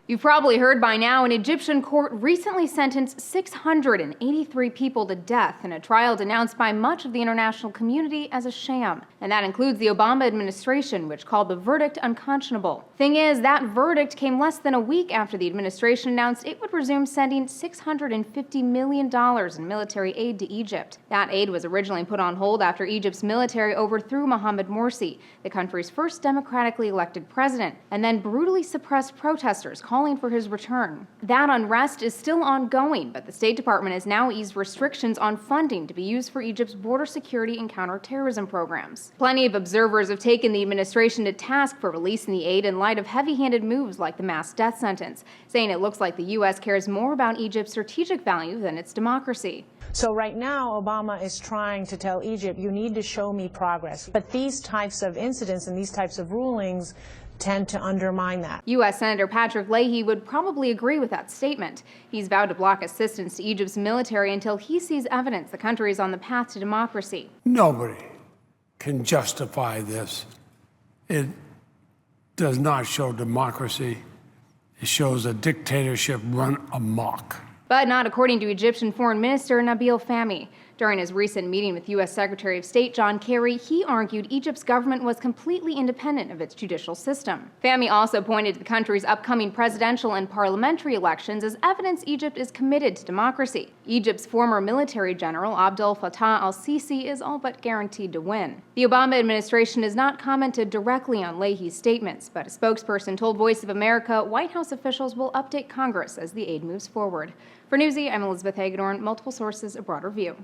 You've probably heard by now an Egyptian court recently sentenced 683 people to death in a trial denounced by much of the international community as a sham. And that includes the Obama administration, which called the verdict unconscionable. Thing is, that verdict came less than a week after the administration announced it would resume sending $650 million in military aid to Egypt. That aid was originally put on hold after Egypt's military overthrew Mohamed Morsi, the country's first democratically elected president, and then brutally suppressed protesters calling for his return. That unrest is still ongoing, but the State Department has now eased restrictions on funding to be used for Egypt's border security and counterterrorism programs. Plenty of observers have taken the administration to task for releasing the aid in light of heavy-handed moves like the mass death sentence, saying it looks like the U.S. cares more about Egypt's strategic value than its democracy. So right now, Obama is trying to tell Egypt, you need to show me progress. But these types of incidents and these types of rulings tend to undermine that. U.S. Senator Patrick Leahy would probably agree with that statement. He's vowed to block assistance to Egypt's military until he sees evidence the country is on the path to democracy. Nobody can justify this. It does not show democracy. It shows a dictatorship run amok. But not according to Egyptian Foreign Minister Nabil Fahmy. During his recent meeting with U.S. Secretary of State John Kerry, he argued Egypt's government was completely independent of its judicial system. Fahmy also pointed to the country's upcoming presidential and parliamentary elections as evidence Egypt is committed to democracy. Egypt's former military general Abdel Fattah al-Sisi is all but guaranteed to win. The Obama administration has not commented directly on Leahy's statements, but a spokesperson told Voice of America White House officials will update Congress as the aid moves forward. For Newsy, I'm Elizabeth Hagedorn, multiple sources, a broader view.